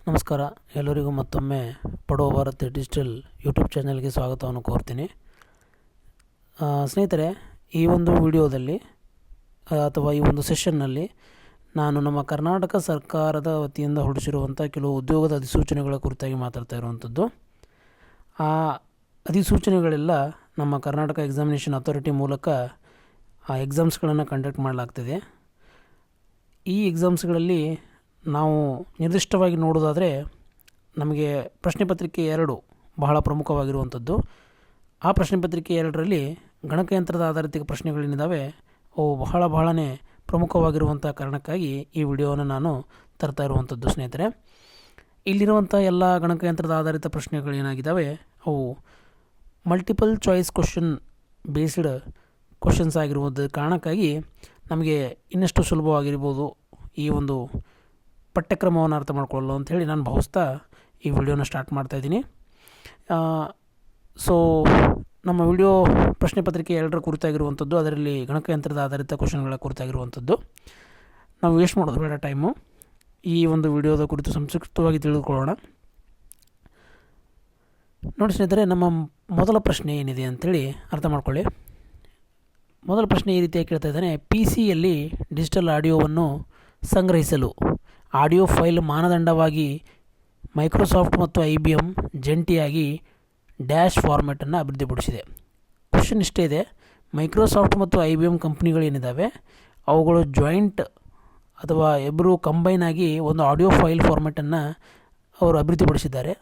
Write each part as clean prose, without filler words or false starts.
ನಮಸ್ಕಾರ ಎಲ್ಲರಿಗೂ ಮತ್ತೊಮ್ಮೆ ಪಡುವ ಭಾರತ್ ಡಿಜಿಟಲ್ ಯೂಟ್ಯೂಬ್ ಚಾನಲ್ಗೆ ಸ್ವಾಗತವನ್ನು ಕೋರ್ತೀನಿ. ಸ್ನೇಹಿತರೆ, ಈ ಒಂದು ವಿಡಿಯೋದಲ್ಲಿ ಅಥವಾ ಈ ಒಂದು ಸೆಷನ್ನಲ್ಲಿ ನಾನು ನಮ್ಮ ಕರ್ನಾಟಕ ಸರ್ಕಾರದ ವತಿಯಿಂದ ಹೊರಡಿಸಿರುವಂಥ ಕೆಲವು ಉದ್ಯೋಗದ ಅಧಿಸೂಚನೆಗಳ ಕುರಿತಾಗಿ ಮಾತಾಡ್ತಾ ಇರುವಂಥದ್ದು. ಆ ಅಧಿಸೂಚನೆಗಳೆಲ್ಲ ನಮ್ಮ ಕರ್ನಾಟಕ ಎಕ್ಸಾಮಿನೇಷನ್ ಅಥಾರಿಟಿ ಮೂಲಕ ಆ ಎಕ್ಸಾಮ್ಸ್ಗಳನ್ನು ಕಂಡಕ್ಟ್ ಮಾಡಲಾಗ್ತಿದೆ. ಈ ಎಕ್ಸಾಮ್ಸ್ಗಳಲ್ಲಿ ನಾವು ನಿರ್ದಿಷ್ಟವಾಗಿ ನೋಡೋದಾದರೆ ನಮಗೆ ಪ್ರಶ್ನೆ ಪತ್ರಿಕೆ 2 ಬಹಳ ಪ್ರಮುಖವಾಗಿರುವಂಥದ್ದು. ಆ ಪ್ರಶ್ನೆ ಪತ್ರಿಕೆ 2ರಲ್ಲಿ ಗಣಕಯಂತ್ರದ ಆಧಾರಿತ ಪ್ರಶ್ನೆಗಳೇನಿದ್ದಾವೆ ಅವು ಬಹಳನೇ ಪ್ರಮುಖವಾಗಿರುವಂಥ ಕಾರಣಕ್ಕಾಗಿ ಈ ವಿಡಿಯೋವನ್ನು ನಾನು ತರ್ತಾ ಇರುವಂಥದ್ದು. ಸ್ನೇಹಿತರೆ, ಇಲ್ಲಿರುವಂಥ ಎಲ್ಲ ಗಣಕಯಂತ್ರದ ಆಧಾರಿತ ಪ್ರಶ್ನೆಗಳೇನಾಗಿದ್ದಾವೆ ಅವು multiple choice question based questions ಆಗಿರುವುದು ಕಾರಣಕ್ಕಾಗಿ ನಮಗೆ ಇನ್ನಷ್ಟು ಸುಲಭವಾಗಿರ್ಬೋದು ಈ ಒಂದು ಪಠ್ಯಕ್ರಮವನ್ನು ಅರ್ಥ ಮಾಡ್ಕೊಳ್ಳಲು ಅಂಥೇಳಿ ನಾನು ಭಾವಿಸ್ತಾ ಈ ವಿಡಿಯೋನ ಸ್ಟಾರ್ಟ್ ಮಾಡ್ತಾಯಿದ್ದೀನಿ. ಸೊ ನಮ್ಮ ವಿಡಿಯೋ ಪ್ರಶ್ನೆ ಪತ್ರಿಕೆ 2ರ ಕುರಿತಾಗಿರುವಂಥದ್ದು, ಅದರಲ್ಲಿ ಗಣಕಯಂತ್ರದ ಆಧಾರಿತ ಕ್ವಶನ್ಗಳ ಕುರಿತಾಗಿರುವಂಥದ್ದು. ನಾವು ವೇಸ್ಟ್ ಮಾಡೋದು ಬೇಡ ಟೈಮು. ಈ ಒಂದು ವಿಡಿಯೋದ ಕುರಿತು ಸಂಕ್ಷಿಪ್ತವಾಗಿ ತಿಳಿದುಕೊಳ್ಳೋಣ. ನೋಡಿ ಸ್ನೇಹಿತರೆ, ನಮ್ಮ ಮೊದಲ ಪ್ರಶ್ನೆ ಏನಿದೆ ಅಂಥೇಳಿ ಅರ್ಥ ಮಾಡ್ಕೊಳ್ಳಿ. ಮೊದಲ ಪ್ರಶ್ನೆ ಈ ರೀತಿಯಾಗಿ ಕೇಳ್ತಾ ಇದ್ದಾನೆ. PC-ಯಲ್ಲಿ ಡಿಜಿಟಲ್ ಆಡಿಯೋವನ್ನು ಸಂಗ್ರಹಿಸಲು ಆಡಿಯೋ ಫೈಲ್ ಮಾನದಂಡವಾಗಿ ಮೈಕ್ರೋಸಾಫ್ಟ್ ಮತ್ತು IBM ಜಂಟಿಯಾಗಿ ಡ್ಯಾಶ್ ಫಾರ್ಮ್ಯಾಟನ್ನು ಅಭಿವೃದ್ಧಿಪಡಿಸಿದೆ. ಕ್ವಶನ್ ಇಷ್ಟೇ ಇದೆ. ಮೈಕ್ರೋಸಾಫ್ಟ್ ಮತ್ತು IBM ಕಂಪ್ನಿಗಳೇನಿದ್ದಾವೆ ಅವುಗಳು ಜಾಯಿಂಟ್ ಅಥವಾ ಇಬ್ಬರು ಕಂಬೈನ್ ಆಗಿ ಒಂದು ಆಡಿಯೋ ಫೈಲ್ ಫಾರ್ಮ್ಯಾಟನ್ನು ಅವರು ಅಭಿವೃದ್ಧಿಪಡಿಸಿದ್ದಾರೆ.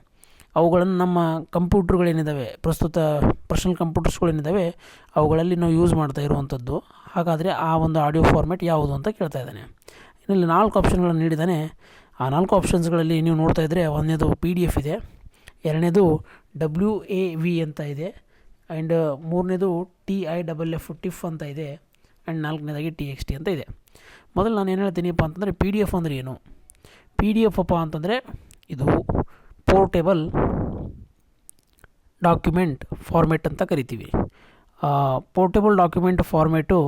ಅವುಗಳನ್ನು ನಮ್ಮ ಕಂಪ್ಯೂಟರ್ಗಳೇನಿದ್ದಾವೆ, ಪ್ರಸ್ತುತ ಪರ್ಸನಲ್ ಕಂಪ್ಯೂಟರ್ಸ್ಗಳೇನಿದ್ದಾವೆ ಅವುಗಳಲ್ಲಿ ನಾವು ಯೂಸ್ ಮಾಡ್ತಾ ಇರುವಂಥದ್ದು. ಹಾಗಾದರೆ ಆ ಒಂದು ಆಡಿಯೋ ಫಾರ್ಮ್ಯಾಟ್ ಯಾವುದು ಅಂತ ಕೇಳ್ತಾ ಇದ್ದಾನೆ. ಇಲ್ಲಿ 4 ಆಪ್ಷನ್ಗಳನ್ನು ನೀಡಿದ್ದಾನೆ. ಆ 4 ಆಪ್ಷನ್ಸ್ಗಳಲ್ಲಿ ನೀವು ನೋಡ್ತಾ ಇದ್ದರೆ, ಒಂದನೇದು PDF ಇದೆ, ಎರಡನೇದು WAV ಅಂತ ಇದೆ, ಆ್ಯಂಡ್ ಮೂರನೇದು TIFF ಅಂತ ಇದೆ, ಆ್ಯಂಡ್ ನಾಲ್ಕನೇದಾಗಿ TXT ಅಂತ ಇದೆ. ಮೊದಲು ನಾನು ಏನು ಹೇಳ್ತೀನಿಪ್ಪ ಅಂತಂದರೆ PDF ಅಂದರೆ ಏನು? PDF ಅಪ್ಪ ಅಂತಂದರೆ ಇದು ಪೋರ್ಟೇಬಲ್ ಡಾಕ್ಯುಮೆಂಟ್ ಫಾರ್ಮ್ಯಾಟ್ ಅಂತ ಕರಿತೀವಿ. ಪೋರ್ಟೇಬಲ್ ಡಾಕ್ಯುಮೆಂಟ್ ಫಾರ್ಮ್ಯಾಟು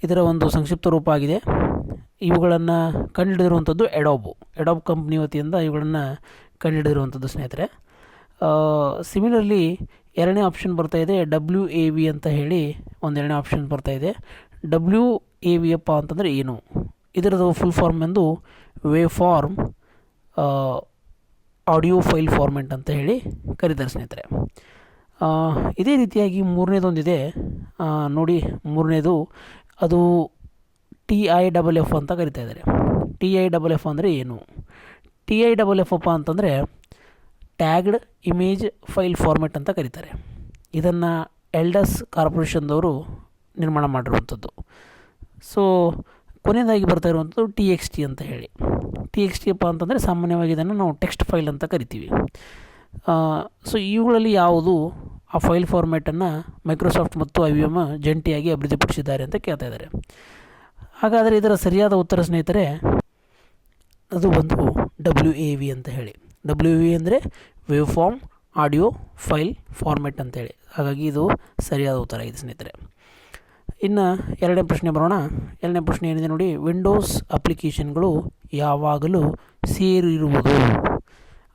ಇದರ ಒಂದು ಸಂಕ್ಷಿಪ್ತ ರೂಪ ಆಗಿದೆ. ಇವುಗಳನ್ನು ಕಂಡುಹಿಡಿದಿರುವಂಥದ್ದು ಎಡೋಬ್ ಕಂಪ್ನಿ ವತಿಯಿಂದ ಇವುಗಳನ್ನು ಕಂಡುಹಿಡಿದಿರುವಂಥದ್ದು. ಸ್ನೇಹಿತರೆ, ಸಿಮಿಲರ್ಲಿ ಎರಡನೇ ಆಪ್ಷನ್ ಬರ್ತಾಯಿದೆ WAV ಅಂತ ಹೇಳಿ ಒಂದು ಎರಡನೇ ಆಪ್ಷನ್ ಬರ್ತಾಯಿದೆ. WAV ಅಪ್ಪ ಅಂತಂದರೆ ಏನು? ಇದರದ್ದು ಫುಲ್ ಫಾರ್ಮ್ ಎಂದು wave form audio file format ಅಂತ ಹೇಳಿ ಕರೀತಾರೆ. ಸ್ನೇಹಿತರೆ, ಇದೇ ರೀತಿಯಾಗಿ ಮೂರನೇದೊಂದಿದೆ ನೋಡಿ. ಮೂರನೇದು ಅದು TIFF ಅಂತ ಕರಿತಾ ಇದ್ದಾರೆ. TIFF ಅಂದರೆ ಏನು? TIFF ಅಪ್ಪ ಅಂತಂದರೆ ಟ್ಯಾಗ್ಡ್ ಇಮೇಜ್ ಫೈಲ್ ಫಾರ್ಮ್ಯಾಟ್ ಅಂತ ಕರೀತಾರೆ. ಇದನ್ನು ಎಲ್ಡಸ್ ಕಾರ್ಪೊರೇಷನ್ದವರು ನಿರ್ಮಾಣ ಮಾಡಿರುವಂಥದ್ದು. ಸೊ ಕೊನೆಯದಾಗಿ ಬರ್ತಾ ಇರುವಂಥದ್ದು TXT ಅಂತ ಹೇಳಿ. TXT ಅಪ್ಪ ಅಂತಂದರೆ ಸಾಮಾನ್ಯವಾಗಿ ಇದನ್ನು ನಾವು ಟೆಕ್ಸ್ಟ್ ಫೈಲ್ ಅಂತ ಕರಿತೀವಿ. ಸೊ ಇವುಗಳಲ್ಲಿ ಯಾವುದು ಆ ಫೈಲ್ ಫಾರ್ಮ್ಯಾಟನ್ನು ಮೈಕ್ರೋಸಾಫ್ಟ್ ಮತ್ತು IBM ಜಂಟಿಯಾಗಿ ಅಭಿವೃದ್ಧಿಪಡಿಸಿದ್ದಾರೆ ಅಂತ ಕೇಳ್ತಾ ಇದ್ದಾರೆ. ಹಾಗಾದರೆ ಇದರ ಸರಿಯಾದ ಉತ್ತರ ಸ್ನೇಹಿತರೆ, ಅದು ಒಂದು WAV ಅಂತ ಹೇಳಿ. WAV ಅಂದರೆ wave form audio file format ಅಂತೇಳಿ. ಹಾಗಾಗಿ ಇದು ಸರಿಯಾದ ಉತ್ತರ ಆಗಿದೆ ಸ್ನೇಹಿತರೆ. ಇನ್ನು ಎರಡನೇ ಪ್ರಶ್ನೆ ಬರೋಣ. ಎರಡನೇ ಪ್ರಶ್ನೆ ಏನಿದೆ ನೋಡಿ. ವಿಂಡೋಸ್ ಅಪ್ಲಿಕೇಶನ್ಗಳು ಯಾವಾಗಲೂ ಸೇರಿರುವುದು?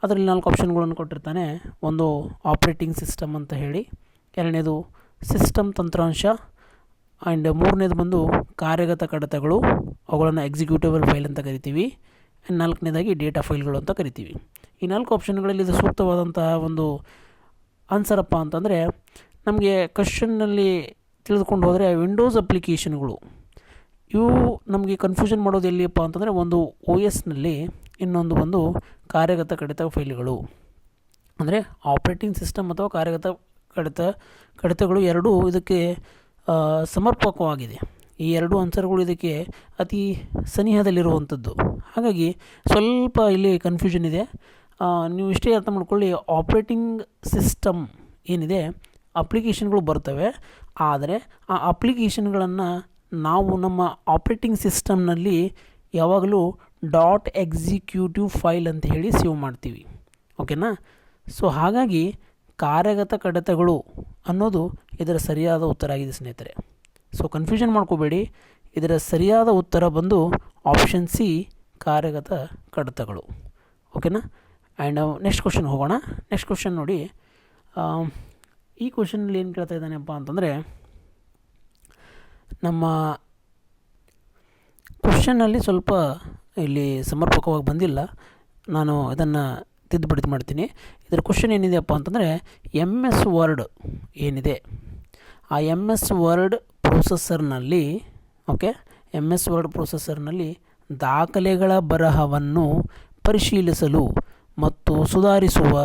ಅದರಲ್ಲಿ 4 ಆಪ್ಷನ್ಗಳನ್ನು ಕೊಟ್ಟಿರ್ತಾನೆ. ಒಂದು ಆಪ್ರೇಟಿಂಗ್ ಸಿಸ್ಟಮ್ ಅಂತ ಹೇಳಿ, ಎರಡನೇದು ಸಿಸ್ಟಮ್ ತಂತ್ರಾಂಶ, ಆ್ಯಂಡ್ ಮೂರನೇದು ಬಂದು ಕಾರ್ಯಗತ ಕಡತಗಳು, ಅವುಗಳನ್ನು ಎಕ್ಸಿಕ್ಯೂಟಿಬಲ್ ಫೈಲ್ ಅಂತ ಕರಿತೀವಿ, ಆ್ಯಂಡ್ ನಾಲ್ಕನೇದಾಗಿ ಡೇಟಾ ಫೈಲ್ಗಳು ಅಂತ ಕರಿತೀವಿ. ಈ 4 ಆಪ್ಷನ್ಗಳಲ್ಲಿ ಇದು ಸೂಕ್ತವಾದಂತಹ ಒಂದು ಆನ್ಸರಪ್ಪ ಅಂತಂದರೆ ನಮಗೆ ಕ್ವಶನ್ನಲ್ಲಿ ತಿಳಿದುಕೊಂಡು ಹೋದರೆ ವಿಂಡೋಸ್ ಅಪ್ಲಿಕೇಶನ್ಗಳು ಇವು ನಮಗೆ ಕನ್ಫ್ಯೂಷನ್ ಮಾಡೋದು ಎಲ್ಲಿಯಪ್ಪ ಅಂತಂದರೆ ಒಂದು OSನಲ್ಲಿ, ಇನ್ನೊಂದು ಒಂದು ಕಾರ್ಯಗತ ಕಡತ ಫೈಲ್ಗಳು. ಅಂದರೆ ಆಪ್ರೇಟಿಂಗ್ ಸಿಸ್ಟಮ್ ಅಥವಾ ಕಾರ್ಯಗತ ಕಡತಗಳು ಎರಡೂ ಇದಕ್ಕೆ ಸಮರ್ಪಕವಾಗಿದೆ. ಈ ಎರಡು ಆನ್ಸರ್ಗಳು ಇದಕ್ಕೆ ಅತಿ ಸನಿಹದಲ್ಲಿರುವಂಥದ್ದು. ಹಾಗಾಗಿ ಸ್ವಲ್ಪ ಇಲ್ಲಿ ಕನ್ಫ್ಯೂಷನ್ ಇದೆ. ನೀವು ಇಷ್ಟೇ ಅರ್ಥ ಮಾಡ್ಕೊಳ್ಳಿ, ಆಪ್ರೇಟಿಂಗ್ ಸಿಸ್ಟಮ್ ಏನಿದೆ ಅಪ್ಲಿಕೇಶನ್ಗಳು ಬರ್ತವೆ, ಆದರೆ ಆ ಅಪ್ಲಿಕೇಶನ್ಗಳನ್ನು ನಾವು ನಮ್ಮ ಆಪ್ರೇಟಿಂಗ್ ಸಿಸ್ಟಮ್ನಲ್ಲಿ ಯಾವಾಗಲೂ .executive ಫೈಲ್ ಅಂತ ಹೇಳಿ ಸೇವ್ ಮಾಡ್ತೀವಿ. ಓಕೆನಾ? ಸೊ ಹಾಗಾಗಿ ಕಾರ್ಯಗತ ಕಡತಗಳು ಅನ್ನೋದು ಇದರ ಸರಿಯಾದ ಉತ್ತರ ಆಗಿದೆ ಸ್ನೇಹಿತರೆ. ಸೊ ಕನ್ಫ್ಯೂಷನ್ ಮಾಡ್ಕೋಬೇಡಿ. ಇದರ ಸರಿಯಾದ ಉತ್ತರ ಬಂದು ಆಪ್ಷನ್ ಸಿ ಕಾರ್ಯಗತ ಕಡತಗಳು. ಓಕೆನಾ. ಆ್ಯಂಡ್ ನೆಕ್ಸ್ಟ್ ಕ್ವಶನ್ ಹೋಗೋಣ. ನೆಕ್ಸ್ಟ್ ಕ್ವಶನ್ ನೋಡಿ, ಈ ಕ್ವಶನಲ್ಲಿ ಏನು ಕೇಳ್ತಾ ಇದ್ದಾನೆಪ್ಪ ಅಂತಂದರೆ, ನಮ್ಮ ಕ್ವಶನ್ನಲ್ಲಿ ಸ್ವಲ್ಪ ಇಲ್ಲಿ ಸಮರ್ಪಕವಾಗಿ ಬಂದಿಲ್ಲ, ನಾನು ಇದನ್ನು ತಿದ್ದುಪಡಿ ಮಾಡ್ತೀನಿ. ಇದರ ಕ್ವಶನ್ ಏನಿದೆಯಪ್ಪ ಅಂತಂದರೆ, ಎಮ್ ಎಸ್ ವರ್ಡ್ ಏನಿದೆ ಆ ಎಮ್ ಎಸ್ ವರ್ಡ್ ಪ್ರೊಸೆಸರ್ನಲ್ಲಿ, ಓಕೆ, ಎಮ್ ಎಸ್ ವರ್ಡ್ ಪ್ರೊಸೆಸರ್ನಲ್ಲಿ ದಾಖಲೆಗಳ ಬರಹವನ್ನು ಪರಿಶೀಲಿಸಲು ಮತ್ತು ಸುಧಾರಿಸುವ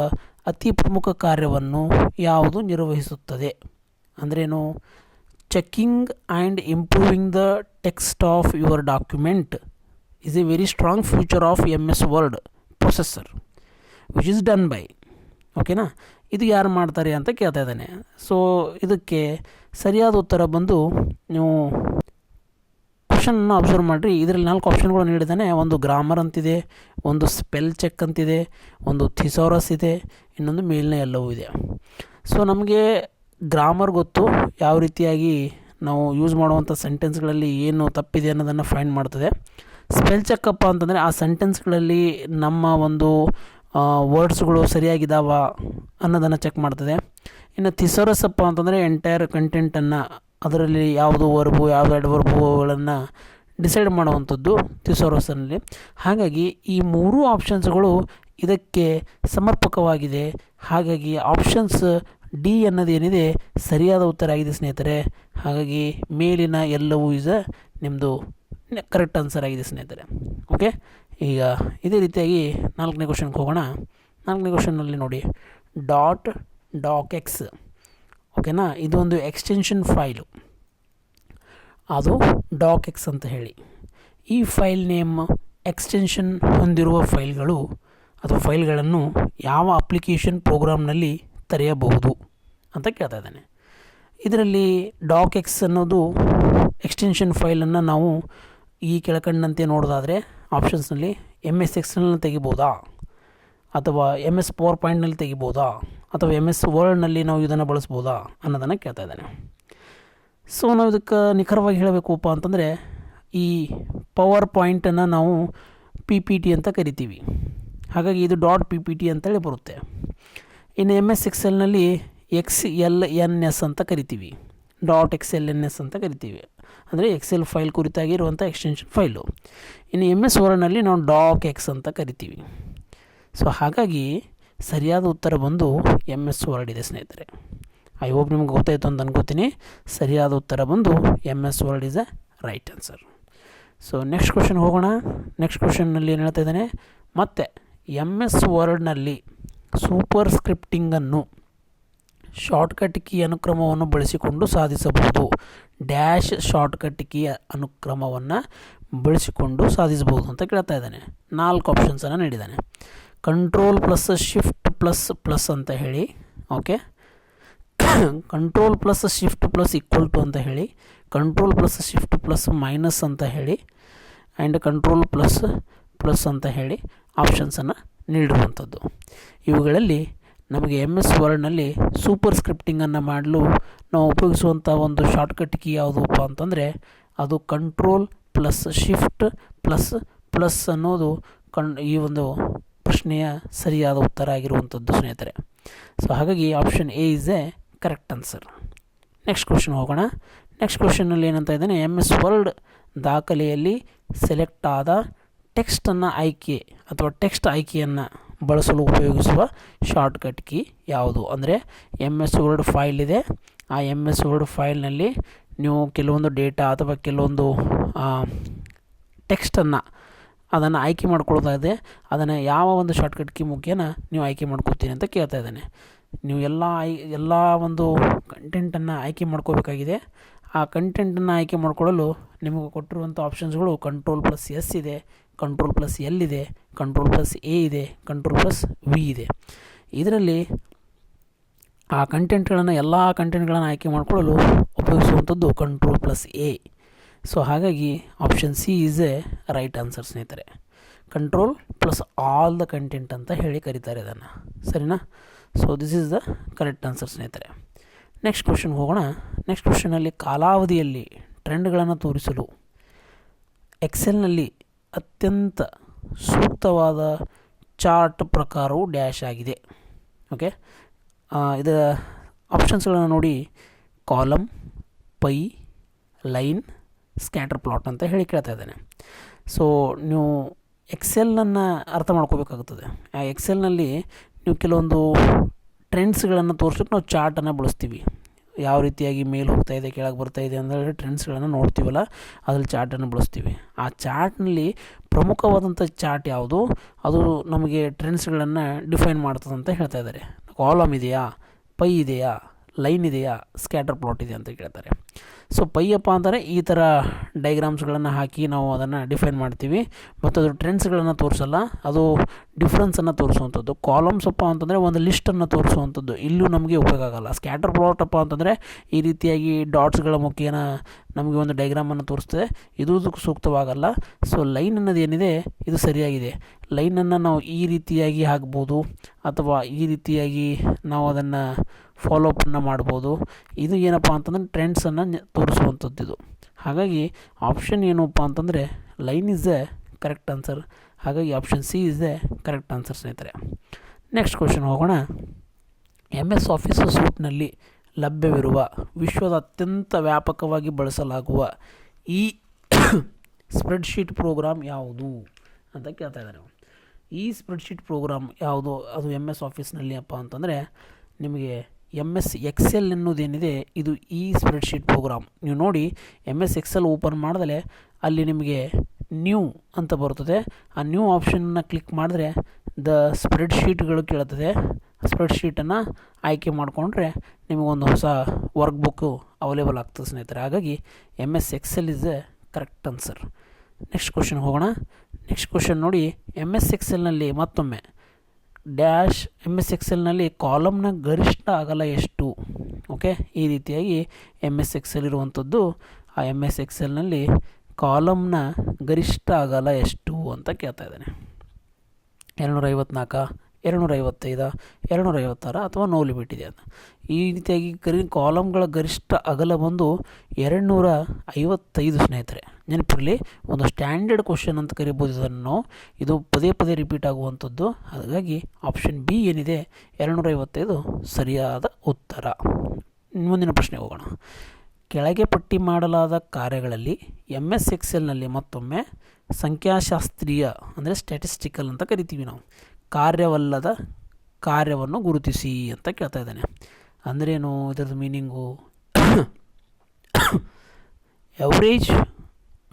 ಅತಿ ಪ್ರಮುಖ ಕಾರ್ಯವನ್ನು ಯಾವುದು ನಿರ್ವಹಿಸುತ್ತದೆ? ಅಂದ್ರೇನು? Checking and improving the text of your document is a very strong feature of MS Word processor which is done by, ಓಕೆನಾ. ಇದು ಯಾರು ಮಾಡ್ತಾರೆ ಅಂತ ಕೇಳ್ತಾ ಇದ್ದಾನೆ. ಸೊ ಇದಕ್ಕೆ ಸರಿಯಾದ ಉತ್ತರ ಬಂದು, ನೀವು ಕ್ವಶನನ್ನು ಅಬ್ಸರ್ವ್ ಮಾಡಿರಿ. ಇದರಲ್ಲಿ 4 ಆಪ್ಷನ್ಗಳು ನೀಡಿದ್ದಾನೆ. ಒಂದು ಗ್ರಾಮರ್ ಅಂತಿದೆ, ಒಂದು ಸ್ಪೆಲ್ ಚೆಕ್ ಅಂತಿದೆ, ಒಂದು ಥಿಸಾರಸ್ ಇದೆ, ಇನ್ನೊಂದು ಮೇಲಿನ ಎಲ್ಲವೂ ಇದೆ. ಸೊ ನಮಗೆ ಗ್ರಾಮರ್ ಗೊತ್ತು, ಯಾವ ರೀತಿಯಾಗಿ ನಾವು ಯೂಸ್ ಮಾಡುವಂಥ ಸೆಂಟೆನ್ಸ್ಗಳಲ್ಲಿ ಏನು ತಪ್ಪಿದೆ ಅನ್ನೋದನ್ನು ಫೈಂಡ್ ಮಾಡ್ತದೆ. ಸ್ಪೆಲ್ ಚೆಕ್ಕಪ್ಪ ಅಂತಂದರೆ ಆ ಸೆಂಟೆನ್ಸ್ಗಳಲ್ಲಿ ನಮ್ಮ ಒಂದು ವರ್ಡ್ಸ್ಗಳು ಸರಿಯಾಗಿದ್ದಾವ ಅನ್ನೋದನ್ನು ಚೆಕ್ ಮಾಡ್ತದೆ. ಇನ್ನು ಥಿಸಾರಸ್ ಅಪ್ಪ ಅಂತಂದರೆ ಎಂಟೈರ್ ಕಂಟೆಂಟನ್ನು, ಅದರಲ್ಲಿ ಯಾವುದು ವರ್ಬು ಯಾವುದು ಅಡ್ವರ್ಬುಗಳನ್ನು ಡಿಸೈಡ್ ಮಾಡುವಂಥದ್ದು ಥಿಸಾರಸ್ನಲ್ಲಿ. ಹಾಗಾಗಿ ಈ 3 ಆಪ್ಷನ್ಸ್ಗಳು ಇದಕ್ಕೆ ಸಮರ್ಪಕವಾಗಿದೆ. ಹಾಗಾಗಿ ಆಪ್ಷನ್ಸ್ ಡಿ ಅನ್ನೋದೇನಿದೆ ಸರಿಯಾದ ಉತ್ತರ ಆಗಿದೆ ಸ್ನೇಹಿತರೆ. ಹಾಗಾಗಿ ಮೇಲಿನ ಎಲ್ಲವೂ ಈಸ್ ನಿಮ್ಮದು ಕರೆಕ್ಟ್ ಆನ್ಸರ್ ಆಗಿದೆ ಸ್ನೇಹಿತರೆ. ಓಕೆ, ಈಗ ಇದೇ ರೀತಿಯಾಗಿ 4ನೇ ಕ್ವಶನ್ಗೆ ಹೋಗೋಣ. 4ನೇ ಕ್ವಶನ್ನಲ್ಲಿ ನೋಡಿ, .docx, ಓಕೆನಾ, ಇದೊಂದು ಎಕ್ಸ್ಟೆನ್ಷನ್ ಫೈಲು, ಅದು docx ಅಂತ ಹೇಳಿ. ಈ ಫೈಲ್ ನೇಮ್ ಎಕ್ಸ್ಟೆನ್ಷನ್ ಹೊಂದಿರುವ ಫೈಲ್ಗಳು ಅಥವಾ ಫೈಲ್ಗಳನ್ನು ಯಾವ ಅಪ್ಲಿಕೇಶನ್ ಪ್ರೋಗ್ರಾಮ್ನಲ್ಲಿ ತೆರೆಯಬಹುದು ಅಂತ ಕೇಳ್ತಾ ಇದ್ದಾನೆ. ಇದರಲ್ಲಿ docx ಅನ್ನೋದು ಎಕ್ಸ್ಟೆನ್ಷನ್ ಫೈಲನ್ನು ನಾವು ಈ ಕೆಳಕಂಡಂತೆ ನೋಡೋದಾದರೆ ಆಪ್ಷನ್ಸ್ನಲ್ಲಿ MS ಎಕ್ಸೆಲ್ನಲ್ಲಿ ತೆಗಿಬೋದಾ, ಅಥವಾ MS ಪವರ್ ಪಾಯಿಂಟ್ನಲ್ಲಿ ತೆಗಿಬೋದಾ, ಅಥವಾ MS ವರ್ಡ್ನಲ್ಲಿ ನಾವು ಇದನ್ನು ಬಳಸ್ಬೋದಾ ಅನ್ನೋದನ್ನು ಕೇಳ್ತಾ ಇದ್ದಾನೆ. ಸೊ ನಾವು ಇದಕ್ಕೆ ನಿಖರವಾಗಿ ಹೇಳಬೇಕಪ್ಪ ಅಂತಂದರೆ, ಈ ಪವರ್ ಪಾಯಿಂಟನ್ನು ನಾವು PPT ಅಂತ ಕರಿತೀವಿ. ಹಾಗಾಗಿ ಇದು .ppt ಅಂತೇಳಿ ಬರುತ್ತೆ. ಇನ್ನು MS ಎಕ್ಸೆಲ್ನಲ್ಲಿ XLNS ಅಂತ ಕರಿತೀವಿ, .xlns ಅಂತ ಕರಿತೀವಿ. ಅಂದರೆ ಎಕ್ಸೆಲ್ ಫೈಲ್ ಕುರಿತಾಗಿರುವಂಥ ಎಕ್ಸ್ಟೆನ್ಷನ್ ಫೈಲು. ಇನ್ನು MS ವರ್ಡ್ನಲ್ಲಿ ನಾವು docx ಅಂತ ಕರಿತೀವಿ. ಸೊ ಹಾಗಾಗಿ ಸರಿಯಾದ ಉತ್ತರ ಬಂದು MS ವರ್ಡ್ ಇದೆ ಸ್ನೇಹಿತರೆ. ಐ ಹೋಪ್ ನಿಮ್ಗೆ ಗೊತ್ತಾಯಿತು ಅಂತ ಅನ್ಕೋತೀನಿ. ಸರಿಯಾದ ಉತ್ತರ ಬಂದು MS word is a right answer. So next question ಹೋಗೋಣ. ನೆಕ್ಸ್ಟ್ ಕ್ವಶನ್ನಲ್ಲಿ ಏನು ಹೇಳ್ತಾ ಇದ್ದಾನೆ, ಮತ್ತು MS ವರ್ಡ್ನಲ್ಲಿ ಸೂಪರ್ ಸ್ಕ್ರಿಪ್ಟಿಂಗನ್ನು ಶಾರ್ಟ್ಕಟ್ ಕೀ ಅನುಕ್ರಮವನ್ನು ಬಳಸಿಕೊಂಡು ಸಾಧಿಸಬಹುದು. ಡ್ಯಾಶ್ ಶಾರ್ಟ್ಕಟ್ ಕೀ ಅನುಕ್ರಮವನ್ನು ಬಳಸಿಕೊಂಡು ಸಾಧಿಸಬಹುದು ಅಂತ ಕೇಳ್ತಾ ಇದ್ದಾನೆ. 4 ಆಪ್ಷನ್ಸನ್ನು ನೀಡಿದ್ದಾನೆ. Control plus shift plus plus ಅಂತ ಹೇಳಿ, okay, control plus shift plus equal to ಅಂತ ಹೇಳಿ, control plus shift plus minus ಅಂತ ಹೇಳಿ, ಆ್ಯಂಡ್ ಕಂಟ್ರೋಲ್ ಪ್ಲಸ್ ಪ್ಲಸ್ ಅಂತ ಹೇಳಿ ಆಪ್ಷನ್ಸನ್ನು ನೀಡಿರುವಂಥದ್ದು. ಇವುಗಳಲ್ಲಿ ನಮಗೆ MS ವರ್ಡ್ನಲ್ಲಿ ಸೂಪರ್ ಸ್ಕ್ರಿಪ್ಟಿಂಗನ್ನು ಮಾಡಲು ನಾವು ಉಪಯೋಗಿಸುವಂಥ ಒಂದು ಶಾರ್ಟ್ಕಟ್ ಕೀ ಯಾವುದಪ್ಪ ಅಂತಂದರೆ, ಅದು control plus shift plus plus ಅನ್ನೋದು ಈ ಒಂದು ಪ್ರಶ್ನೆಯ ಸರಿಯಾದ ಉತ್ತರ ಆಗಿರುವಂಥದ್ದು ಸ್ನೇಹಿತರೆ. ಸೊ ಹಾಗಾಗಿ option A is a correct answer. Next question ಹೋಗೋಣ. ನೆಕ್ಸ್ಟ್ ಕ್ವಶನ್ನಲ್ಲಿ ಏನಂತ ಇದ್ದಾನೆ, MS ವರ್ಡ್ ದಾಖಲೆಯಲ್ಲಿ ಸೆಲೆಕ್ಟ್ ಆದ ಟೆಕ್ಸ್ಟನ್ನು ಆಯ್ಕೆ ಅಥವಾ ಟೆಕ್ಸ್ಟ್ ಆಯ್ಕೆಯನ್ನು ಬಳಸಲು ಉಪಯೋಗಿಸುವ ಶಾರ್ಟ್ಕಟ್ ಕೀ ಯಾವುದು? ಅಂದರೆ MS ವರ್ಡ್ ಫೈಲ್ ಇದೆ, ಆ MS ವರ್ಡ್ ಫೈಲ್ನಲ್ಲಿ ನೀವು ಕೆಲವೊಂದು ಡೇಟಾ ಅಥವಾ ಕೆಲವೊಂದು ಟೆಕ್ಸ್ಟನ್ನು ಅದನ್ನು ಆಯ್ಕೆ ಮಾಡ್ಕೊಳ್ಳೋದಾಗಿದೆ. ಅದನ್ನು ಯಾವ ಒಂದು ಶಾರ್ಟ್ಕಟ್ ಕೀ ಮುಖೇನ ನೀವು ಆಯ್ಕೆ ಮಾಡ್ಕೊಳ್ತೀನಿ ಅಂತ ಕೇಳ್ತಾ ಇದ್ದಾನೆ. ನೀವು ಎಲ್ಲ ಒಂದು ಕಂಟೆಂಟನ್ನು ಆಯ್ಕೆ ಮಾಡ್ಕೋಬೇಕಾಗಿದೆ. ಆ ಕಂಟೆಂಟನ್ನು ಆಯ್ಕೆ ಮಾಡಿಕೊಳ್ಳಲು ನಿಮಗೆ ಕೊಟ್ಟಿರುವಂಥ ಆಪ್ಷನ್ಸ್ಗಳು ಕಂಟ್ರೋಲ್ ಪ್ಲಸ್ ಎಸ್ ಇದೆ, ಕಂಟ್ರೋಲ್ ಪ್ಲಸ್ ಎಲ್ ಇದೆ, ಕಂಟ್ರೋಲ್ ಪ್ಲಸ್ ಎ ಇದೆ, ಕಂಟ್ರೋಲ್ ಪ್ಲಸ್ ವಿ ಇದೆ. ಇದರಲ್ಲಿ ಆ ಕಂಟೆಂಟ್ಗಳನ್ನು ಎಲ್ಲ ಕಂಟೆಂಟ್ಗಳನ್ನು ಆಯ್ಕೆ ಮಾಡಿಕೊಳ್ಳಲು ಉಪಯೋಗಿಸುವಂಥದ್ದು ಕಂಟ್ರೋಲ್ ಪ್ಲಸ್ ಎ. ಸೊ ಹಾಗಾಗಿ option C is a right answer ಸ್ನೇಹಿತರೆ. Control plus all the content ಅಂತ ಹೇಳಿ ಕರೀತಾರೆ ಇದನ್ನು, ಸರಿನಾ? So this is the correct answer ಸ್ನೇಹಿತರೆ. ನೆಕ್ಸ್ಟ್ ಕ್ವಶನ್ ಹೋಗೋಣ. ನೆಕ್ಸ್ಟ್ ಕ್ವಶನಲ್ಲಿ ಕಾಲಾವಧಿಯಲ್ಲಿ ಟ್ರೆಂಡ್ಗಳನ್ನು ತೋರಿಸಲು ಎಕ್ಸೆಲ್ನಲ್ಲಿ ಅತ್ಯಂತ ಸೂಕ್ತವಾದ ಚಾರ್ಟ್ ಪ್ರಕಾರವು ಡ್ಯಾಶ್ ಆಗಿದೆ. ಓಕೆ, ಇದರ ಆಪ್ಷನ್ಸ್ಗಳನ್ನು ನೋಡಿ. Column, pie, line, scatter plot ಅಂತ ಹೇಳಿ ಕೇಳ್ತಾ ಇದ್ದಾನೆ. ಸೊ ನೀವು ಎಕ್ಸೆಲ್ನನ್ನು ಅರ್ಥ ಮಾಡ್ಕೋಬೇಕಾಗುತ್ತದೆ. ಆ ಎಕ್ಸೆಲ್ನಲ್ಲಿ ನೀವು ಕೆಲವೊಂದು ಟ್ರೆಂಡ್ಸ್ಗಳನ್ನು ತೋರಿಸೋಕೆ ನಾವು ಚಾರ್ಟನ್ನು ಬಳಸ್ತೀವಿ. ಯಾವ ರೀತಿಯಾಗಿ ಮೇಲೆ ಹೋಗ್ತಾ ಇದೆ, ಕೆಳಗೆ ಬರ್ತಾ ಇದೆ ಅಂದರೆ ಟ್ರೆಂಡ್ಸ್ಗಳನ್ನು ನೋಡ್ತೀವಲ್ಲ, ಅದರಲ್ಲಿ ಚಾರ್ಟನ್ನು ಬಳಸ್ತೀವಿ. ಆ ಚಾರ್ಟ್ನಲ್ಲಿ ಪ್ರಮುಖವಾದಂಥ ಚಾರ್ಟ್ ಯಾವುದು, ಅದು ನಮಗೆ ಟ್ರೆಂಡ್ಸ್ಗಳನ್ನು ಡಿಫೈನ್ ಮಾಡ್ತದೆ ಅಂತ ಹೇಳ್ತಾ ಇದ್ದಾರೆ. ಕಾಲಮ್ ಇದೆಯಾ, ಪೈ ಇದೆಯಾ, ಲೈನ್ ಇದೆಯಾ, ಸ್ಕ್ಯಾಟರ್ ಪ್ಲಾಟ್ ಇದೆಯಾ ಅಂತ ಕೇಳ್ತಾರೆ. ಸೊ ಪೈಯಪ್ಪ ಅಂದರೆ ಈ ಥರ ಡೈಗ್ರಾಮ್ಸ್ಗಳನ್ನು ಹಾಕಿ ನಾವು ಅದನ್ನು ಡಿಫೈನ್ ಮಾಡ್ತೀವಿ, ಮತ್ತು ಅದು ಟ್ರೆಂಡ್ಸ್ಗಳನ್ನು ತೋರಿಸಲ್ಲ, ಅದು ಡಿಫ್ರೆನ್ಸನ್ನು ತೋರಿಸುವಂಥದ್ದು. ಕಾಲಮ್ಸ್ ಅಪ್ಪ ಅಂತಂದರೆ ಒಂದು ಲಿಸ್ಟನ್ನು ತೋರಿಸುವಂಥದ್ದು, ಇಲ್ಲೂ ನಮಗೆ ಉಪಯೋಗ ಆಗೋಲ್ಲ. ಸ್ಕ್ಯಾಟರ್ ಪ್ಲಾಟ್ ಅಪ್ಪ ಅಂತಂದರೆ ಈ ರೀತಿಯಾಗಿ ಡಾಟ್ಸ್ಗಳ ಮುಖೇನ ನಮಗೆ ಒಂದು ಡೈಗ್ರಾಮನ್ನು ತೋರಿಸ್ತದೆ, ಇದು ಸೂಕ್ತವಾಗಲ್ಲ. ಸೊ ಲೈನ್ ಅನ್ನೋದು ಏನಿದೆ ಇದು ಸರಿಯಾಗಿದೆ. ಲೈನನ್ನು ನಾವು ಈ ರೀತಿಯಾಗಿ ಹಾಕ್ಬೋದು, ಅಥವಾ ಈ ರೀತಿಯಾಗಿ ನಾವು ಅದನ್ನು ಫಾಲೋಅಪನ್ನು ಮಾಡ್ಬೋದು. ಇದು ಏನಪ್ಪ ಅಂತಂದರೆ ಟ್ರೆಂಡ್ಸನ್ನು ತೋರಿಸುವಂಥದ್ದು ಇದು. ಹಾಗಾಗಿ ಆಪ್ಷನ್ ಏನಪ್ಪ ಅಂತಂದರೆ line is a correct answer. ಹಾಗಾಗಿ option C is a correct answer ಸ್ನೇಹಿತರೆ. ನೆಕ್ಸ್ಟ್ ಕ್ವೆಶ್ಚನ್ ಹೋಗೋಣ. MS ಆಫೀಸ್ ಸೂಟ್ನಲ್ಲಿ ಲಭ್ಯವಿರುವ ವಿಶ್ವದ ಅತ್ಯಂತ ವ್ಯಾಪಕವಾಗಿ ಬಳಸಲಾಗುವ ಈ ಸ್ಪ್ರೆಡ್ಶೀಟ್ ಪ್ರೋಗ್ರಾಮ್ ಯಾವುದು ಅಂತ ಕೇಳ್ತಾ ಇದ್ದಾರೆ. ಈ ಸ್ಪ್ರೆಡ್ಶೀಟ್ ಪ್ರೋಗ್ರಾಮ್ ಯಾವುದು, ಅದು MS ಆಫೀಸ್ನಲ್ಲಿ ಅಪ್ಪ ಅಂತಂದರೆ ನಿಮಗೆ MS ಎಕ್ಸೆಲ್ ಎನ್ನುವುದೇನಿದೆ ಇದು ಈ ಸ್ಪ್ರೆಡ್ಶೀಟ್ ಪ್ರೋಗ್ರಾಮ್. ನೀವು ನೋಡಿ MS ಎಕ್ಸೆಲ್ ಓಪನ್ ಮಾಡಿದ್ರೆ ಅಲ್ಲಿ ನಿಮಗೆ ನ್ಯೂ ಅಂತ ಬರ್ತದೆ. ಆ ನ್ಯೂ ಆಪ್ಷನ್ನ ಕ್ಲಿಕ್ ಮಾಡಿದ್ರೆ ದ ಸ್ಪ್ರೆಡ್ಶೀಟ್ಗಳು ಕೇಳ್ತದೆ. ಸ್ಪ್ರೆಡ್ಶೀಟನ್ನು ಆಯ್ಕೆ ಮಾಡಿಕೊಂಡ್ರೆ ನಿಮಗೊಂದು ಹೊಸ ವರ್ಕ್ ಬುಕ್ಕು ಅವೈಲೇಬಲ್ ಆಗ್ತದೆ ಸ್ನೇಹಿತರೆ. ಹಾಗಾಗಿ MS Excel is a correct answer. Next question ಹೋಗೋಣ. ನೆಕ್ಸ್ಟ್ ಕ್ವೆಶ್ಚನ್ ನೋಡಿ, MS ಎಕ್ಸೆಲ್ನಲ್ಲಿ ಮತ್ತೊಮ್ಮೆ ಡ್ಯಾಶ್ MS ಎಕ್ಸೆಲ್ನಲ್ಲಿ ಕಾಲಮ್ನ ಗರಿಷ್ಠ ಅಗಲ ಎಷ್ಟು? ಓಕೆ, ಈ ರೀತಿಯಾಗಿ MS ಎಕ್ಸೆಲ್ ಇರುವಂಥದ್ದು. ಆ MS ಎಕ್ಸೆಲ್ನಲ್ಲಿ ಕಾಲಮ್ನ ಗರಿಷ್ಠ ಅಗಲ ಎಷ್ಟು ಅಂತ ಕೇಳ್ತಾ ಇದ್ದಾನೆ. 254, 255, 256 ಅಥವಾ ನೋ ಲಿಮಿಟ್ ಇದೆ ಅಂತ. ಈ ರೀತಿಯಾಗಿ ಕಾಲಮ್ಗಳ ಗರಿಷ್ಠ ಅಗಲ ಬಂದು 255 ಸ್ನೇಹಿತರೆ. ನೆನಪಿರಲಿ, ಒಂದು ಸ್ಟ್ಯಾಂಡರ್ಡ್ ಕ್ವಶನ್ ಅಂತ ಕರಿಬೋದು ಇದನ್ನು. ಇದು ಪದೇ ಪದೇ ರಿಪೀಟ್ ಆಗುವಂಥದ್ದು. ಹಾಗಾಗಿ ಆಪ್ಷನ್ ಬಿ ಏನಿದೆ 255 ಸರಿಯಾದ ಉತ್ತರ. ಮುಂದಿನ ಪ್ರಶ್ನೆ ಹೋಗೋಣ. ಕೆಳಗೆ ಪಟ್ಟಿ ಮಾಡಲಾದ ಕಾರ್ಯಗಳಲ್ಲಿ MS ಎಕ್ಸೆಲ್ನಲ್ಲಿ ಮತ್ತೊಮ್ಮೆ ಸಂಖ್ಯಾಶಾಸ್ತ್ರೀಯ ಅಂದರೆ ಸ್ಟ್ಯಾಟಿಸ್ಟಿಕಲ್ ಅಂತ ಕರಿತೀವಿ ನಾವು, ಕಾರ್ಯವಲ್ಲದ ಕಾರ್ಯವನ್ನು ಗುರುತಿಸಿ ಅಂತ ಕೇಳ್ತಾ ಇದ್ದಾನೆ. ಅಂದ್ರೇನು ಇದರದ್ದು ಮೀನಿಂಗು? ಎವರೇಜ್,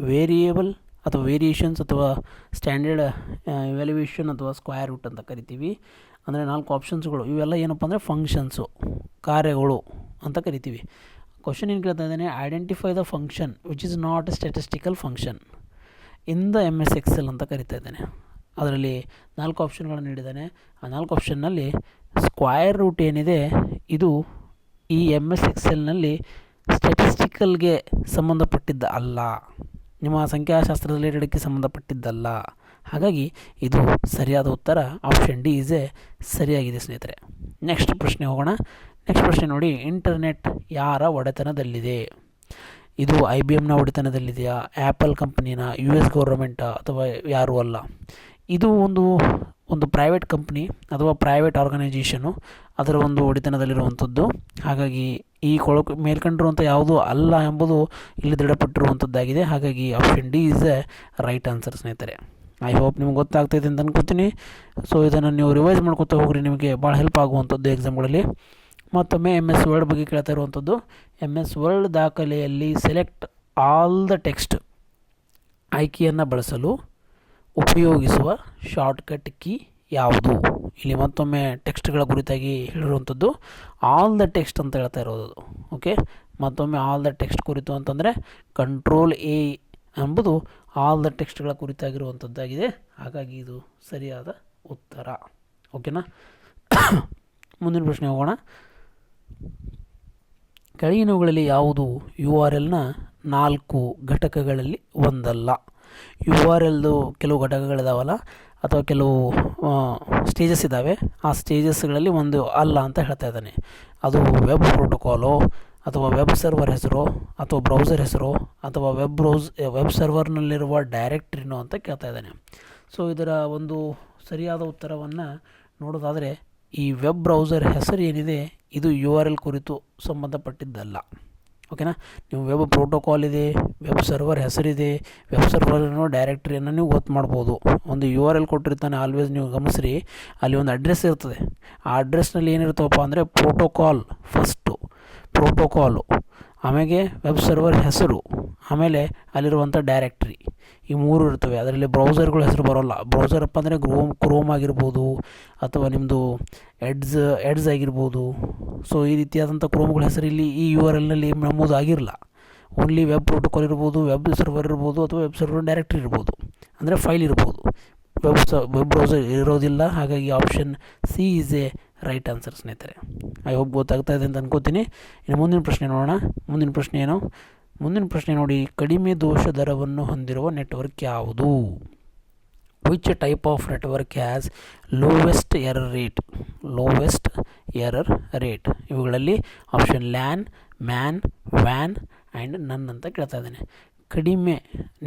ವೇರಿಯೇಬಲ್ ಅಥವಾ ವೇರಿಯೇಷನ್ಸ್ ಅಥವಾ ಸ್ಟ್ಯಾಂಡರ್ಡ್ ಇವ್ಯಾಲ್ಯೂಯೇಷನ್ ಅಥವಾ ಸ್ಕ್ವೇರ್ ರೂಟ್ ಅಂತ ಕರಿತೀವಿ. ಅಂದರೆ 4 ಆಪ್ಷನ್ಸ್ಗಳು. ಇವೆಲ್ಲ ಏನಪ್ಪ ಅಂದರೆ ಫಂಕ್ಷನ್ಸು, ಕಾರ್ಯಗಳು ಅಂತ ಕರಿತೀವಿ. ಕ್ವಶನ್ ಏನು ಕೇಳ್ತಾ ಇದ್ದಾನೆ? Identify the function which is not a statistical function in the MS Excel ಅಂತ ಕರಿತಾ ಇದ್ದಾನೆ. ಅದರಲ್ಲಿ 4 ಆಪ್ಷನ್ಗಳನ್ನು ನೀಡಿದ್ದಾನೆ. ಆ 4 ಆಪ್ಷನ್ನಲ್ಲಿ ಸ್ಕ್ವೈರ್ ರೂಟ್ ಏನಿದೆ ಇದು ಈ MS ಎಕ್ಸೆಲ್ನಲ್ಲಿ ಸ್ಟ್ಯಾಟಿಸ್ಟಿಕಲ್ಗೆ ಸಂಬಂಧಪಟ್ಟಿದ್ದ ಅಲ್ಲ, ನಿಮ್ಮ ಸಂಖ್ಯಾಶಾಸ್ತ್ರ ರಿಲೇಟೆಡ್ಗೆ ಸಂಬಂಧಪಟ್ಟಿದ್ದಲ್ಲ. ಹಾಗಾಗಿ ಇದು ಸರಿಯಾದ ಉತ್ತರ ಆಪ್ಷನ್ ಡಿ ಈಸ್ ಎ ಸರಿಯಾಗಿದೆ ಸ್ನೇಹಿತರೆ. ನೆಕ್ಸ್ಟ್ ಪ್ರಶ್ನೆ ಹೋಗೋಣ. ನೆಕ್ಸ್ಟ್ ಪ್ರಶ್ನೆ ನೋಡಿ, ಇಂಟರ್ನೆಟ್ ಯಾರ ಒಡೆತನದಲ್ಲಿದೆ? ಇದು IBMನ ಒಡೆತನದಲ್ಲಿದೆಯಾ, ಆ್ಯಪಲ್ ಕಂಪ್ನಿನ, US ಗೌರ್ಮೆಂಟಾ ಅಥವಾ ಯಾರೂ ಅಲ್ಲ? ಇದು ಒಂದು ಪ್ರೈವೇಟ್ ಕಂಪ್ನಿ ಅಥವಾ ಪ್ರೈವೇಟ್ ಆರ್ಗನೈಜೇಷನು, ಅದರ ಒಂದು ಒಡೆತನದಲ್ಲಿರುವಂಥದ್ದು. ಹಾಗಾಗಿ ಈ ಮೇಲ್ಕಂಡಿರುವಂಥ ಯಾವುದೂ ಅಲ್ಲ ಎಂಬುದು ಇಲ್ಲಿ ದೃಢಪಟ್ಟಿರುವಂಥದ್ದಾಗಿದೆ. ಹಾಗಾಗಿ option D is a right answer ಸ್ನೇಹಿತರೆ. ಐ ಹೋಪ್ ನಿಮ್ಗೆ ಗೊತ್ತಾಗ್ತೈತೆ ಅಂತ ಅನ್ಕೋತೀನಿ. ಸೊ ಇದನ್ನು ನೀವು ರಿವೈಸ್ ಮಾಡ್ಕೊತಾ ಹೋಗ್ರಿ, ನಿಮಗೆ ಭಾಳ ಹೆಲ್ಪ್ ಆಗುವಂಥದ್ದು ಎಕ್ಸಾಮ್ಗಳಲ್ಲಿ. ಮತ್ತೊಮ್ಮೆ MS ವರ್ಡ್ ಬಗ್ಗೆ ಕೇಳ್ತಾ ಇರುವಂಥದ್ದು. MS ವರ್ಡ್ ದಾಖಲೆಯಲ್ಲಿ ಸೆಲೆಕ್ಟ್ ಆಲ್ ದ ಟೆಕ್ಸ್ಟ್ ಆಯ್ಕೆಯನ್ನು ಬಳಸಲು ಉಪಯೋಗಿಸುವ ಶಾರ್ಟ್ಕಟ್ ಕೀ ಯಾವುದು? ಇಲ್ಲಿ ಮತ್ತೊಮ್ಮೆ ಟೆಕ್ಸ್ಟ್ಗಳ ಕುರಿತಾಗಿ ಹೇಳಿರುವಂಥದ್ದು. ಆಲ್ ದ ಟೆಕ್ಸ್ಟ್ ಅಂತ ಹೇಳ್ತಾ ಇರೋದು. ಓಕೆ, ಮತ್ತೊಮ್ಮೆ ಆಲ್ ದ ಟೆಕ್ಸ್ಟ್ ಕುರಿತು ಅಂತಂದರೆ Ctrl+A ಎಂಬುದು ಆಲ್ ದ ಟೆಕ್ಸ್ಟ್ಗಳ ಕುರಿತಾಗಿರುವಂಥದ್ದಾಗಿದೆ. ಹಾಗಾಗಿ ಇದು ಸರಿಯಾದ ಉತ್ತರ. ಓಕೆನಾ? ಮುಂದಿನ ಪ್ರಶ್ನೆ ಹೋಗೋಣ. ಕೆಳಗಿನವುಗಳಲ್ಲಿ ಯಾವುದು URLನ 4 ಘಟಕಗಳಲ್ಲಿ ಒಂದಲ್ಲ? URLದು ಕೆಲವು ಘಟಕಗಳಿದಾವಲ್ಲ, ಅಥವಾ ಕೆಲವು ಸ್ಟೇಜಸ್ ಇದ್ದಾವೆ. ಆ ಸ್ಟೇಜಸ್ಗಳಲ್ಲಿ ಒಂದು ಅಲ್ಲ ಅಂತ ಹೇಳ್ತಾ ಇದ್ದಾನೆ. ಅದು ವೆಬ್ ಪ್ರೋಟೋಕಾಲು ಅಥವಾ ವೆಬ್ ಸರ್ವರ್ ಹೆಸರು ಅಥವಾ ಬ್ರೌಸರ್ ಹೆಸರು ಅಥವಾ ವೆಬ್ ಸರ್ವರ್ನಲ್ಲಿರುವ ಡೈರೆಕ್ಟ್ರಿನೋ ಅಂತ ಕೇಳ್ತಾ ಇದ್ದಾನೆ. ಸೊ ಇದರ ಒಂದು ಸರಿಯಾದ ಉತ್ತರವನ್ನು ನೋಡೋದಾದರೆ ಈ ವೆಬ್ ಬ್ರೌಸರ್ ಹೆಸರು ಏನಿದೆ ಇದು URL ಕುರಿತು ಸಂಬಂಧಪಟ್ಟಿದ್ದಲ್ಲ. ಓಕೆನಾ, ನೀವು ವೆಬ್ ಪ್ರೋಟೋಕಾಲ್ ಇದೆ, ವೆಬ್ ಸರ್ವರ್ ಹೆಸರಿದೆ, ವೆಬ್ ಸರ್ವರ್ನೋ ಡೈರೆಕ್ಟ್ರಿಯನ್ನು ನೀವು ಗೊತ್ತು ಮಾಡ್ಬೋದು. ಒಂದು URL ಕೊಟ್ಟಿರ್ತಾನೆ, ಆಲ್ವೇಸ್ ನೀವು ಗಮನಿಸ್ರಿ, ಅಲ್ಲಿ ಒಂದು ಅಡ್ರೆಸ್ ಇರ್ತದೆ. ಆ ಅಡ್ರೆಸ್ನಲ್ಲಿ ಏನಿರ್ತವಪ್ಪ ಅಂದರೆ ಪ್ರೋಟೋಕಾಲ್ ಫಸ್ಟು, ಪ್ರೋಟೋಕಾಲು, ಆಮೇಲೆ ವೆಬ್ ಸರ್ವರ್ ಹೆಸರು, ಆಮೇಲೆ ಅಲ್ಲಿರುವಂಥ ಡೈರೆಕ್ಟ್ರಿ, ಈ ಮೂರು ಇರ್ತವೆ. ಅದರಲ್ಲಿ ಬ್ರೌಸರ್ಗಳ ಹೆಸರು ಬರೋಲ್ಲ. ಬ್ರೌಸರ್ ಅಪ್ಪ ಅಂದರೆ ಕ್ರೋಮ್ ಆಗಿರ್ಬೋದು ಅಥವಾ ನಿಮ್ಮದು ಎಡ್ಸ್ ಆಗಿರ್ಬೋದು. ಸೊ ಈ ರೀತಿಯಾದಂಥ ಕ್ರೋಮ್ಗಳ ಹೆಸರು ಇಲ್ಲಿ ಈ URLನಲ್ಲಿ ನಮೂದು ಆಗಿರಲ್ಲ. ಓನ್ಲಿ ವೆಬ್ ಪ್ರೋಟೋಕಾಲ್ ಇರ್ಬೋದು, ವೆಬ್ ಸರ್ವರ್ ಇರ್ಬೋದು ಅಥವಾ ವೆಬ್ ಸರ್ವರ್ ಡೈರೆಕ್ಟ್ರಿ ಇರ್ಬೋದು, ಅಂದರೆ ಫೈಲ್ ಇರ್ಬೋದು. ವೆಬ್ ಬ್ರೌಸರ್ ಇರೋದಿಲ್ಲ. ಹಾಗಾಗಿ option C is a right answer ಸ್ನೇಹಿತರೆ. ಐ ಹೋಪ್ ಗೊತ್ತಾಗ್ತಾ ಇದೆ ಅಂತ ಅನ್ಕೋತೀನಿ. ಇನ್ನು ಮುಂದಿನ ಪ್ರಶ್ನೆ ನೋಡೋಣ. ಮುಂದಿನ ಪ್ರಶ್ನೆ ಏನು? ಮುಂದಿನ ಪ್ರಶ್ನೆ ನೋಡಿ, ಕಡಿಮೆ ದೋಷ ದರವನ್ನು ಹೊಂದಿರುವ ನೆಟ್ವರ್ಕ್ ಯಾವುದು? Which type of network has lowest error rate? Lowest error rate ಇವುಗಳಲ್ಲಿ ಆಪ್ಷನ್ ಲ್ಯಾನ್, ಮ್ಯಾನ್, ವ್ಯಾನ್ ಆ್ಯಂಡ್ ನನ್ ಅಂತ ಕೇಳ್ತಾ ಇದ್ದೇನೆ. ಕಡಿಮೆ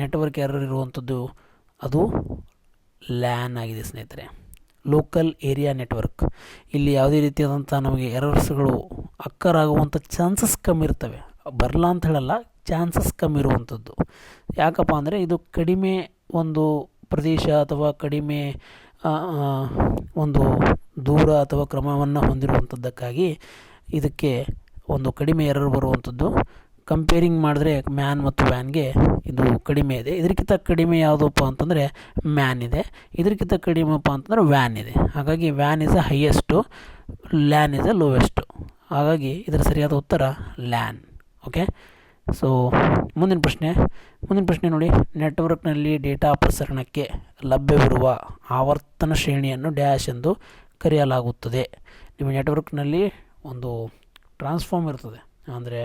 ನೆಟ್ವರ್ಕ್ ಎರರ್ ಇರುವಂಥದ್ದು ಅದು ಲ್ಯಾನ್ ಆಗಿದೆ ಸ್ನೇಹಿತರೆ. Local area network. ಇಲ್ಲಿ ಯಾವುದೇ ರೀತಿಯಾದಂಥ ನಮಗೆ ಎರರ್ಸ್ಗಳು ಅಕ್ಕರಾಗುವಂಥ ಚಾನ್ಸಸ್ ಕಮ್ಮಿ ಇರ್ತವೆ. ಬರಲ್ಲ ಅಂತ ಹೇಳಲ್ಲ, ಚಾನ್ಸಸ್ ಕಮ್ಮಿ ಇರುವಂಥದ್ದು. ಯಾಕಪ್ಪ ಅಂದರೆ ಇದು ಕಡಿಮೆ ಒಂದು ಪ್ರದೇಶ ಅಥವಾ ಕಡಿಮೆ ಒಂದು ದೂರ ಅಥವಾ ಕ್ರಮವನ್ನು ಹೊಂದಿರುವಂಥದ್ದಕ್ಕಾಗಿ ಇದಕ್ಕೆ ಒಂದು ಕಡಿಮೆ ಎರರ್ ಬರುವಂಥದ್ದು. ಕಂಪೇರಿಂಗ್ ಮಾಡಿದ್ರೆ ಮ್ಯಾನ್ ಮತ್ತು ವ್ಯಾನ್ಗೆ ಇದು ಕಡಿಮೆ ಇದೆ. ಇದಕ್ಕಿಂತ ಕಡಿಮೆ ಯಾವುದಪ್ಪ ಅಂತಂದರೆ ಮ್ಯಾನ್ ಇದೆ, ಇದಕ್ಕಿಂತ ಕಡಿಮೆಪ್ಪ ಅಂತಂದರೆ ವ್ಯಾನ್ ಇದೆ. ಹಾಗಾಗಿ ವ್ಯಾನ್ is a highest, LAN is a lowest. ಹಾಗಾಗಿ ಇದರ ಸರಿಯಾದ ಉತ್ತರ ಲ್ಯಾನ್. ಓಕೆ, ಸೊ ಮುಂದಿನ ಪ್ರಶ್ನೆ ನೋಡಿ, ನೆಟ್ವರ್ಕ್ನಲ್ಲಿ ಡೇಟಾ ಪ್ರಸರಣಕ್ಕೆ ಲಭ್ಯವಿರುವ ಆವರ್ತನ ಶ್ರೇಣಿಯನ್ನು ಡ್ಯಾಶ್ ಎಂದು ಕರೆಯಲಾಗುತ್ತದೆ. ನಿಮ್ಮ ನೆಟ್ವರ್ಕ್ನಲ್ಲಿ ಒಂದು ಟ್ರಾನ್ಸ್ಫಾರ್ಮ್ ಇರ್ತದೆ, ಅಂದರೆ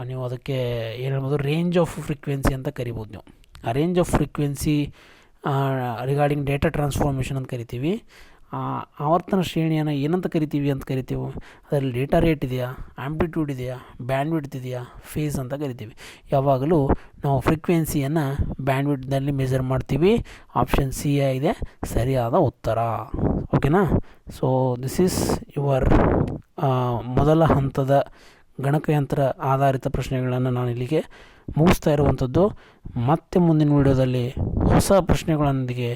ನೀವು ಅದಕ್ಕೆ ಏನು ಹೇಳ್ಬೋದು, ರೇಂಜ್ ಆಫ್ ಫ್ರೀಕ್ವೆನ್ಸಿ ಅಂತ ಕರಿಬೋದು ನೀವು. ಆ range off frequency regarding data transformation ಅಂತ ಕರಿತೀವಿ. ಆವರ್ತನ ಶ್ರೇಣಿಯನ್ನು ಏನಂತ ಕರಿತೀವಿ ಅದರಲ್ಲಿ ಡೇಟಾ ರೇಟ್ ಇದೆಯಾ, ಆಂಪ್ಲಿಟ್ಯೂಡ್ ಇದೆಯಾ, ಬ್ಯಾಂಡ್ವಿಡ್ತ್ ಇದೆಯಾ, ಫೇಸ್ ಅಂತ ಕರಿತೀವಿ. ಯಾವಾಗಲೂ ನಾವು ಫ್ರೀಕ್ವೆನ್ಸಿಯನ್ನು ಬ್ಯಾಂಡ್ವಿಡ್ತ್ನಲ್ಲಿ ಮೆಜರ್ ಮಾಡ್ತೀವಿ. ಆಪ್ಷನ್ ಸಿ ಇದೆ ಸರಿಯಾದ ಉತ್ತರ. ಓಕೆನಾ, ಸೊ ದಿಸ್ ಈಸ್ ಯುವರ್ ಮೊದಲ ಹಂತದ ಗಣಕಯಂತ್ರ ಆಧಾರಿತ ಪ್ರಶ್ನೆಗಳನ್ನು ನಾನು ಇಲ್ಲಿಗೆ ಮುಗಿಸ್ತಾ ಇರುವಂಥದ್ದು. ಮತ್ತೆ ಮುಂದಿನ ವಿಡಿಯೋದಲ್ಲಿ ಹೊಸ ಪ್ರಶ್ನೆಗಳೊಂದಿಗೆ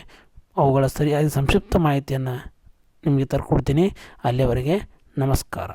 ಅವುಗಳ ಸರಿಯಾದ ಸಂಕ್ಷಿಪ್ತ ಮಾಹಿತಿಯನ್ನು ನಿಮಗೆ ತರ್ಕೊಡ್ತೀನಿ. ಅಲ್ಲಿಯವರೆಗೆ ನಮಸ್ಕಾರ.